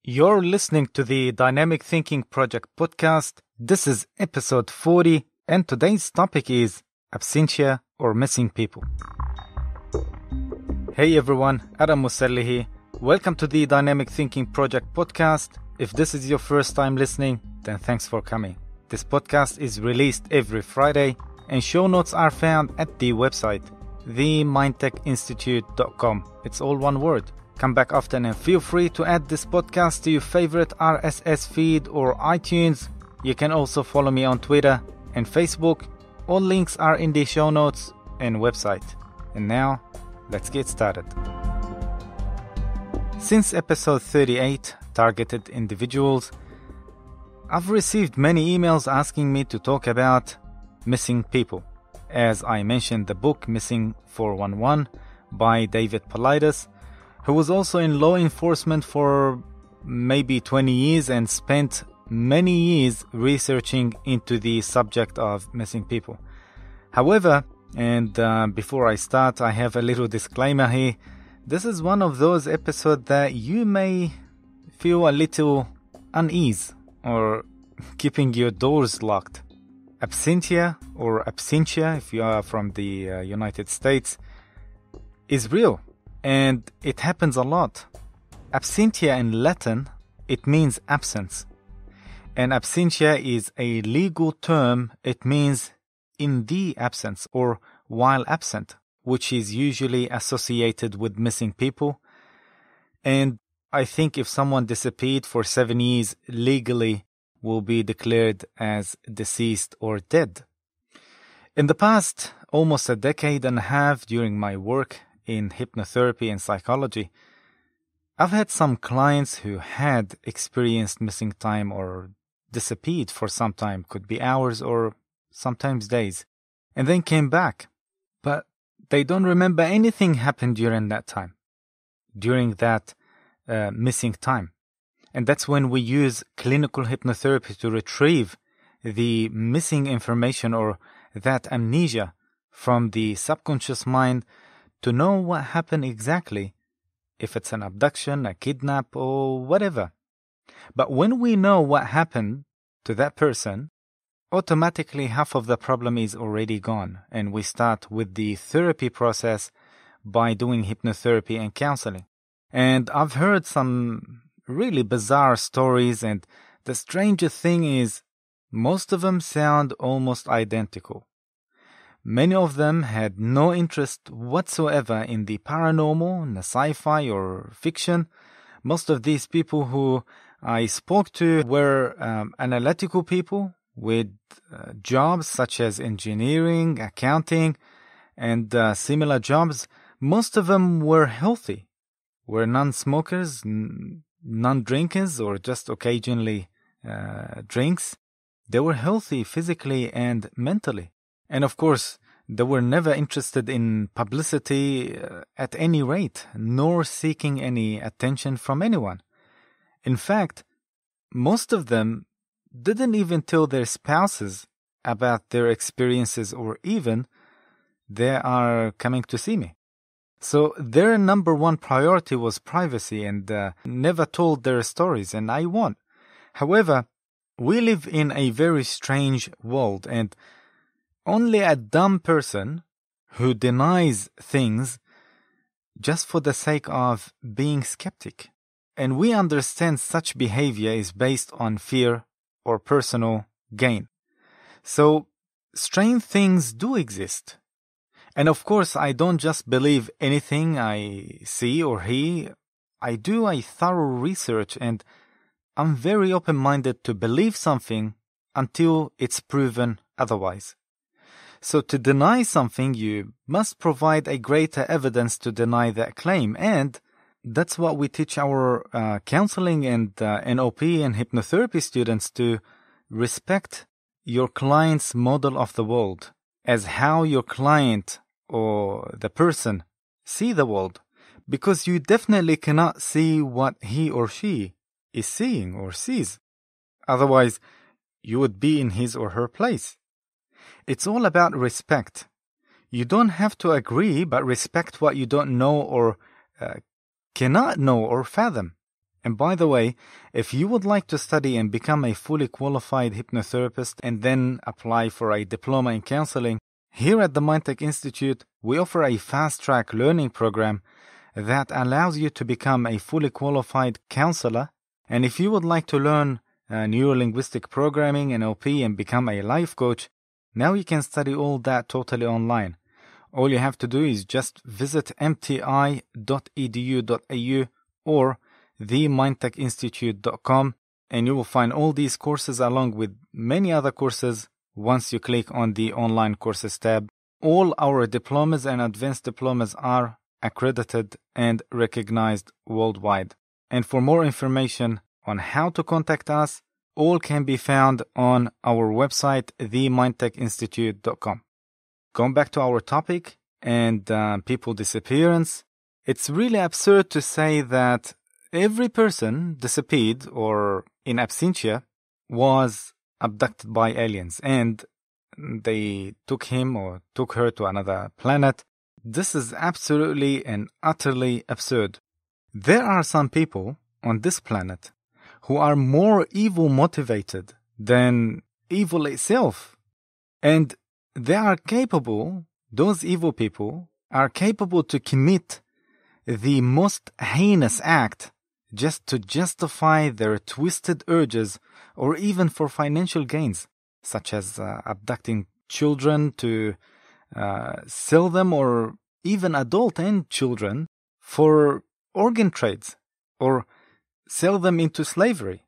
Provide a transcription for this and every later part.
You're listening to the Dynamic Thinking Project podcast. This is episode 40, and today's topic is Absentia or missing people. Hey everyone, Adam Musalli here. Welcome to the Dynamic Thinking Project podcast. If this is your first time listening, then thanks for coming. This podcast is released every Friday, and show notes are found at the website, themindtechinstitute.com. It's all one word. Come back often and feel free to add this podcast to your favorite RSS feed or iTunes. You can also follow me on Twitter and Facebook. All links are in the show notes and website. And now, let's get started. Since episode 38, Targeted Individuals, I've received many emails asking me to talk about missing people. As I mentioned the book Missing 411 by David Paulides, who was also in law enforcement for maybe 20 years and spent many years researching into the subject of missing people. However, and before I start, I have a little disclaimer here. This is one of those episodes that you may feel a little unease or keeping your doors locked. Absentia or Absentia, if you are from the United States, is real. And it happens a lot. Absentia in Latin, it means absence. And absentia is a legal term. It means in the absence or while absent, which is usually associated with missing people. And I think if someone disappeared for 7 years, legally will be declared as deceased or dead. In the past, almost a decade and a half during my work in hypnotherapy and psychology, I've had some clients who had experienced missing time or disappeared for some time, could be hours or sometimes days, and then came back. But they don't remember anything happened during that time, during that missing time. And that's when we use clinical hypnotherapy to retrieve the missing information or that amnesia from the subconscious mind to know what happened exactly, if it's an abduction, a kidnap, or whatever. But when we know what happened to that person, automatically half of the problem is already gone, and we start with the therapy process by doing hypnotherapy and counseling. And I've heard some really bizarre stories, and the strangest thing is most of them sound almost identical. Many of them had no interest whatsoever in the paranormal, in the sci-fi or fiction. Most of these people who I spoke to were analytical people with jobs such as engineering, accounting, and similar jobs. Most of them were healthy, were non-smokers, non-drinkers, or just occasionally drinks. They were healthy physically and mentally. And of course, they were never interested in publicity at any rate, nor seeking any attention from anyone. In fact, most of them didn't even tell their spouses about their experiences or even they are coming to see me. So their number one priority was privacy and never told their stories, and I won't. However, we live in a very strange world, and only a dumb person who denies things just for the sake of being skeptic. And we understand such behavior is based on fear or personal gain. So strange things do exist. And of course, I don't just believe anything I see or hear. I do a thorough research, and I'm very open-minded to believe something until it's proven otherwise. So to deny something, you must provide a greater evidence to deny that claim. And that's what we teach our counseling and NOP and hypnotherapy students, to respect your client's model of the world as how your client or the person see the world. Because you definitely cannot see what he or she is seeing or sees. Otherwise, you would be in his or her place. It's all about respect. You don't have to agree, but respect what you don't know or cannot know or fathom. And by the way, if you would like to study and become a fully qualified hypnotherapist and then apply for a diploma in counseling, here at the Mindtech Institute, we offer a fast-track learning program that allows you to become a fully qualified counselor. And if you would like to learn neuro-linguistic programming, NLP, and become a life coach, now you can study all that totally online. All you have to do is just visit mti.edu.au or themindtechinstitute.com, and you will find all these courses along with many other courses once you click on the online courses tab. All our diplomas and advanced diplomas are accredited and recognized worldwide. And for more information on how to contact us, all can be found on our website, themindtechinstitute.com. Going back to our topic and people disappearance, it's really absurd to say that every person disappeared or in absentia was abducted by aliens and they took him or took her to another planet. This is absolutely and utterly absurd. There are some people on this planet who are more evil motivated than evil itself. And they are capable, those evil people are capable to commit the most heinous act just to justify their twisted urges or even for financial gains, such as abducting children to sell them, or even adult and children for organ trades, or sell them into slavery,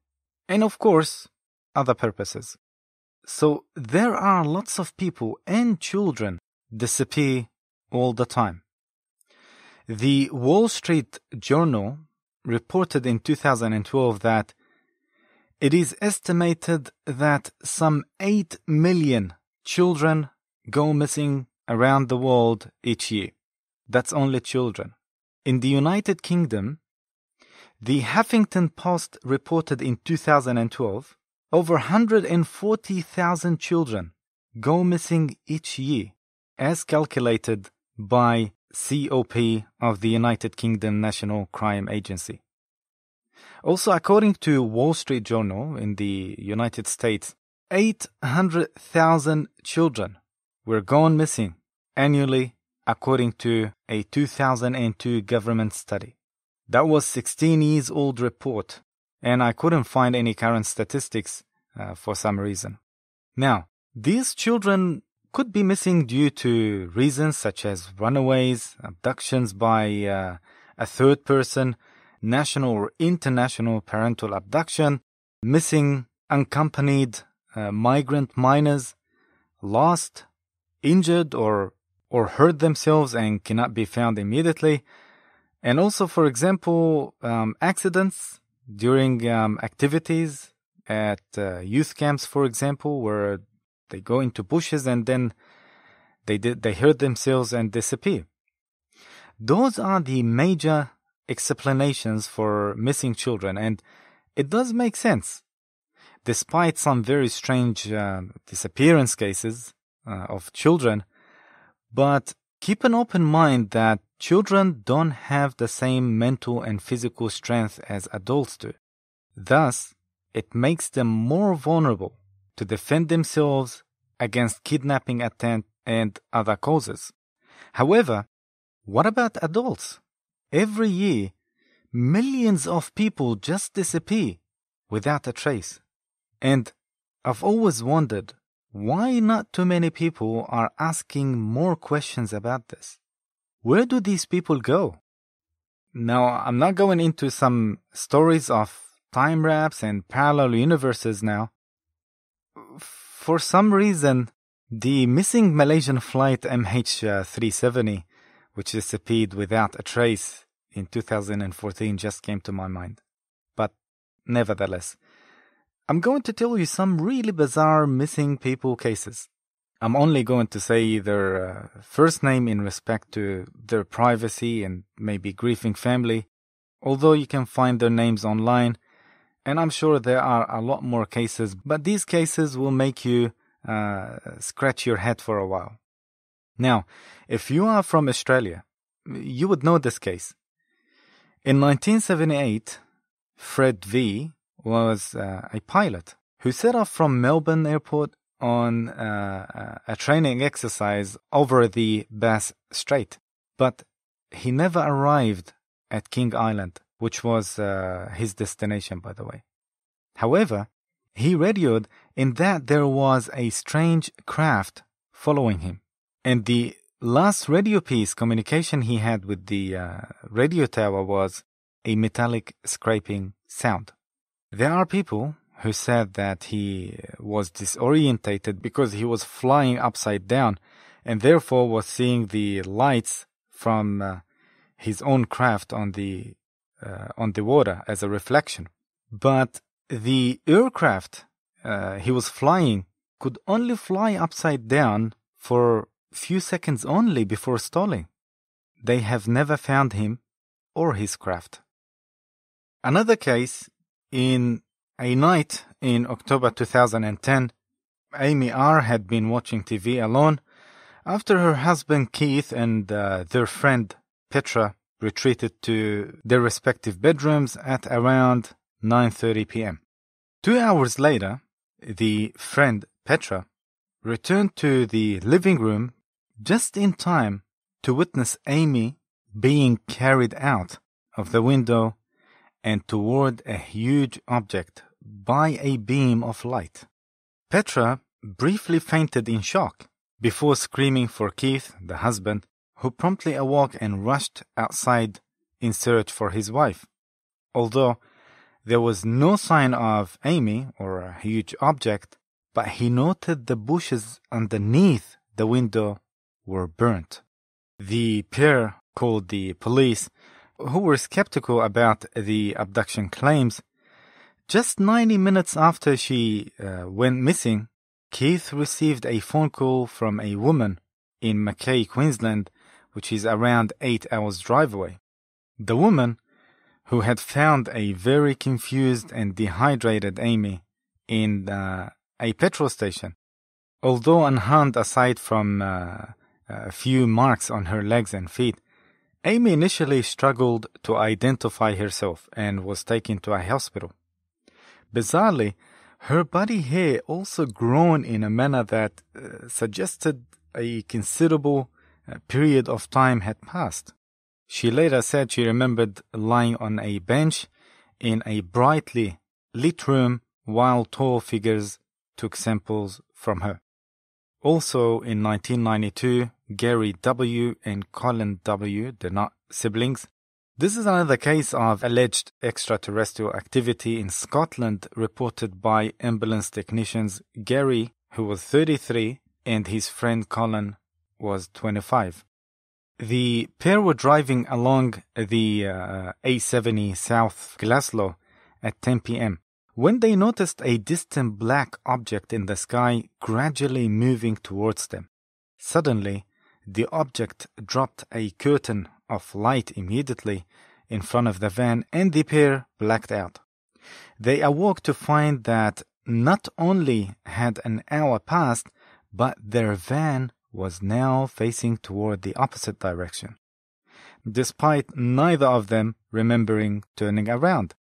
and of course, other purposes. So there are lots of people and children disappear all the time. The Wall Street Journal reported in 2012 that it is estimated that some 8 million children go missing around the world each year. That's only children. In the United Kingdom, the Huffington Post reported in 2012 over 140,000 children go missing each year, as calculated by COP of the United Kingdom National Crime Agency. Also, according to Wall Street Journal in the United States, 800,000 children were gone missing annually, according to a 2002 government study. That was 16 years old report, and I couldn't find any current statistics for some reason. Now, these children could be missing due to reasons such as runaways, abductions by a third person, national or international parental abduction, missing unaccompanied migrant minors, lost, injured, or hurt themselves and cannot be found immediately. And also, for example, accidents during activities at youth camps, for example, where they go into bushes and then they hurt themselves and disappear. Those are the major explanations for missing children, and it does make sense. Despite some very strange disappearance cases of children, but keep an open mind that children don't have the same mental and physical strength as adults do. Thus, it makes them more vulnerable to defend themselves against kidnapping attempt and other causes. However, what about adults? Every year, millions of people just disappear without a trace. And I've always wondered why not too many people are asking more questions about this. Where do these people go? Now, I'm not going into some stories of time wraps and parallel universes now. For some reason, the missing Malaysian flight MH370, which disappeared without a trace in 2014, just came to my mind. But nevertheless, I'm going to tell you some really bizarre missing people cases. I'm only going to say their first name in respect to their privacy and maybe grieving family, although you can find their names online, and I'm sure there are a lot more cases, but these cases will make you scratch your head for a while. Now, if you are from Australia, you would know this case. In 1978, Fred V, was a pilot who set off from Melbourne Airport on a training exercise over the Bass Strait. But he never arrived at King Island, which was his destination, by the way. However, he radioed in that there was a strange craft following him. And the last radio piece communication he had with the radio tower was a metallic scraping sound. There are people who said that he was disorientated because he was flying upside down and therefore was seeing the lights from his own craft on the water as a reflection. But the aircraft he was flying could only fly upside down for few seconds only before stalling. They have never found him or his craft. Another case, in a night in October 2010, Amy R. had been watching TV alone after her husband Keith and their friend Petra retreated to their respective bedrooms at around 9:30 p.m. 2 hours later, the friend Petra returned to the living room just in time to witness Amy being carried out of the window and toward a huge object by a beam of light. Petra briefly fainted in shock before screaming for Keith, the husband, who promptly awoke and rushed outside in search for his wife. Although there was no sign of Amy or a huge object, but he noted the bushes underneath the window were burnt. The pair called the police, who were skeptical about the abduction claims. Just 90 minutes after she went missing, Keith received a phone call from a woman in Mackay, Queensland, which is around 8 hours drive away. The woman, who had found a very confused and dehydrated Amy in a petrol station. Although unharmed aside from a few marks on her legs and feet, Amy initially struggled to identify herself and was taken to a hospital. Bizarrely, her body hair also grown in a manner that suggested a considerable period of time had passed. She later said she remembered lying on a bench in a brightly lit room while tall figures took samples from her. Also in 1992, Gary W. and Colin W., they're not siblings. This is another case of alleged extraterrestrial activity in Scotland reported by ambulance technicians Gary, who was 33, and his friend Colin was 25. The pair were driving along the A70 South Glasgow at 10 p.m. when they noticed a distant black object in the sky gradually moving towards them. Suddenly, the object dropped a curtain of light immediately in front of the van and the pair blacked out. They awoke to find that not only had an hour passed, but their van was now facing toward the opposite direction, despite neither of them remembering turning around.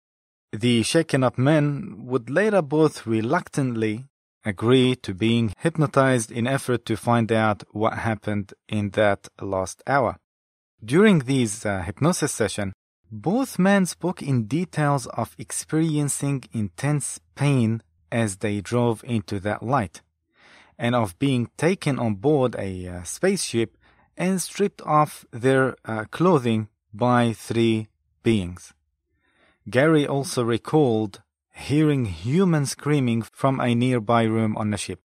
The shaken-up men would later both reluctantly agree to being hypnotized in effort to find out what happened in that last hour. During these hypnosis sessions, both men spoke in details of experiencing intense pain as they drove into that light, and of being taken on board a spaceship and stripped of their clothing by 3 beings. Gary also recalled hearing human screaming from a nearby room on the ship.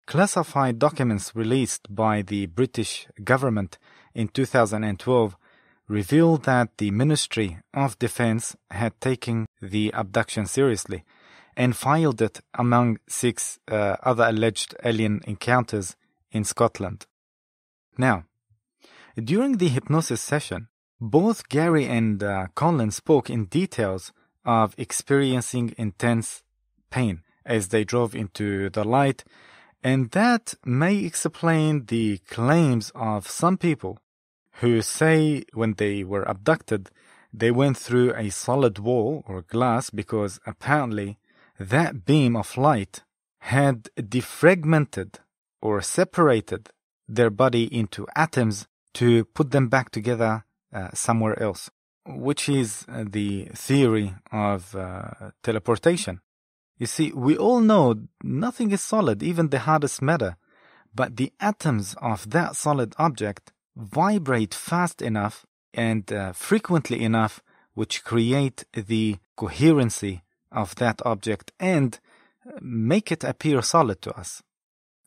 Classified documents released by the British government in 2012 revealed that the Ministry of Defence had taken the abduction seriously and filed it among 6 other alleged alien encounters in Scotland. Now, during the hypnosis session, both Gary and Colin spoke in details of experiencing intense pain as they drove into the light, and that may explain the claims of some people who say when they were abducted, they went through a solid wall or glass because apparently that beam of light had defragmented or separated their body into atoms to put them back together somewhere else, which is the theory of teleportation. You see, we all know nothing is solid, even the hardest matter, but the atoms of that solid object vibrate fast enough and frequently enough, which create the coherency of that object and make it appear solid to us.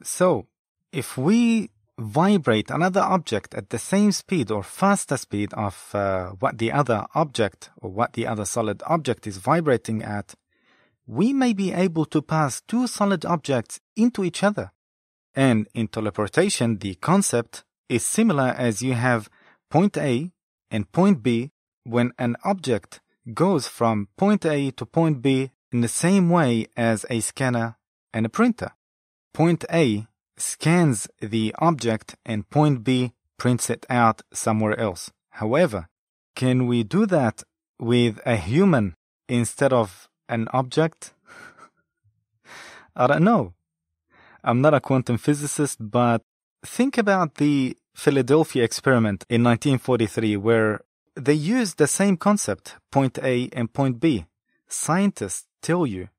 So, if we vibrate another object at the same speed or faster speed of what the other object or what the other solid object is vibrating at, we may be able to pass two solid objects into each other. And in teleportation, the concept is similar as you have point A and point B when an object goes from point A to point B in the same way as a scanner and a printer. Point A scans the object and point B prints it out somewhere else. However, can we do that with a human instead of an object? I don't know. I'm not a quantum physicist, but think about the Philadelphia experiment in 1943 where they used the same concept, point A and point B. Scientists tell you,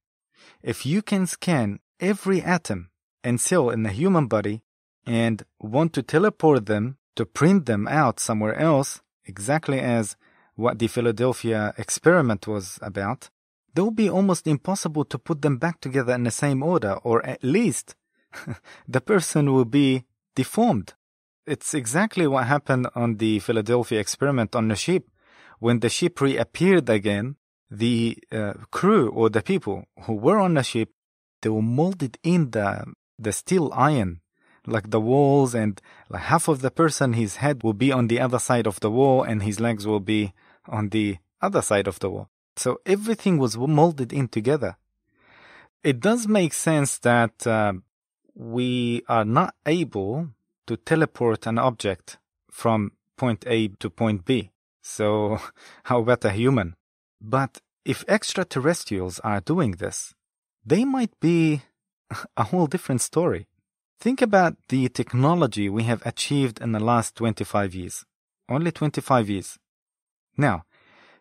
if you can scan every atom and cell in the human body and want to teleport them to print them out somewhere else, exactly as what the Philadelphia experiment was about, it will be almost impossible to put them back together in the same order, or at least the person will be deformed. It's exactly what happened on the Philadelphia experiment on the ship. When the ship reappeared again, the crew or the people who were on the ship, they were molded in the steel iron, like the walls, and like half of the person, his head will be on the other side of the wall and his legs will be on the other side of the wall. So everything was molded in together. It does make sense that we are not able to teleport an object from point A to point B. So how about a human? But if extraterrestrials are doing this, they might be a whole different story. Think about the technology we have achieved in the last 25 years. Only 25 years. Now,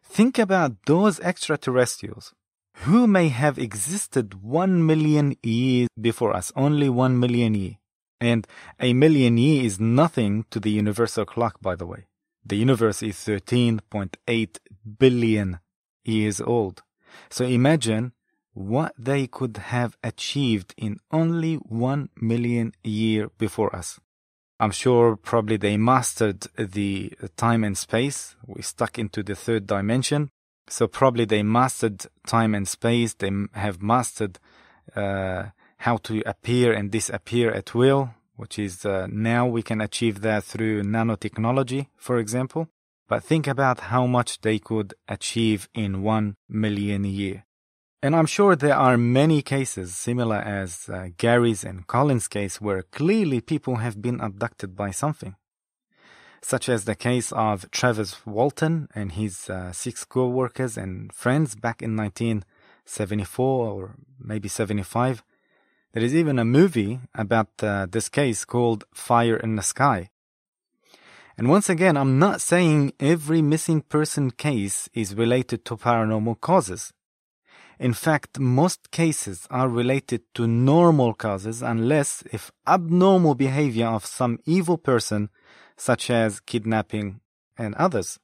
think about those extraterrestrials who may have existed 1 million years before us. Only 1 million years. And a million years is nothing to the universal clock, by the way. The universe is 13.8 billion years old. So imagine what they could have achieved in only 1 million years before us. I'm sure probably they mastered the time and space. We stuck into the third dimension. So probably they mastered time and space. They have mastered how to appear and disappear at will, which is now we can achieve that through nanotechnology, for example. But think about how much they could achieve in 1 million years. And I'm sure there are many cases similar as Gary's and Colin's case where clearly people have been abducted by something, such as the case of Travis Walton and his 6 co-workers and friends back in 1974 or maybe 75. There is even a movie about this case called Fire in the Sky. And once again, I'm not saying every missing person case is related to paranormal causes. In fact, most cases are related to normal causes unless if abnormal behavior of some evil person, such as kidnapping and others.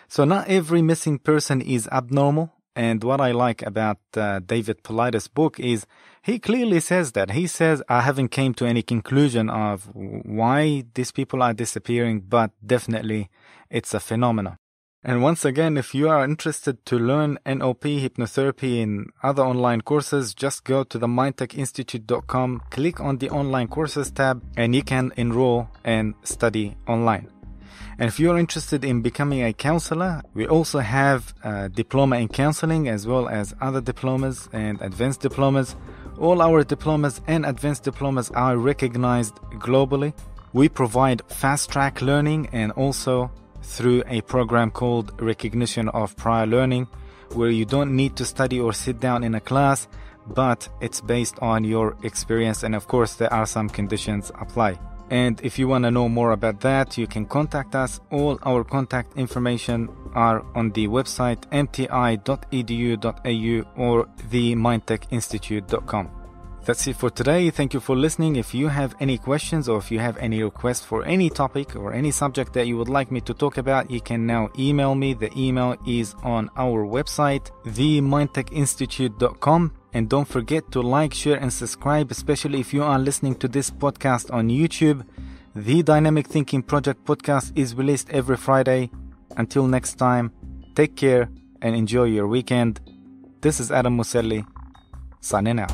So not every missing person is abnormal. And what I like about David Paulides' book is he clearly says that. He says, I haven't came to any conclusion of why these people are disappearing, but definitely it's a phenomenon. And once again, if you are interested to learn NLP, hypnotherapy, and other online courses, just go to the mindtechinstitute.com, click on the online courses tab, and you can enroll and study online. And if you're interested in becoming a counselor, we also have a diploma in counseling as well as other diplomas and advanced diplomas. All our diplomas and advanced diplomas are recognized globally. We provide fast-track learning and also through a program called Recognition of Prior Learning, where you don't need to study or sit down in a class, but it's based on your experience, and of course there are some conditions apply. And if you want to know more about that, you can contact us. All our contact information are on the website mti.edu.au or themindtechinstitute.com. That's it for today. Thank you for listening. If you have any questions or if you have any requests for any topic or any subject that you would like me to talk about, you can now email me. The email is on our website, themindtechinstitute.com. And don't forget to like, share, and subscribe, especially if you are listening to this podcast on YouTube. The Dynamic Thinking Project podcast is released every Friday. Until next time, take care and enjoy your weekend. This is Adam Muselli, signing out.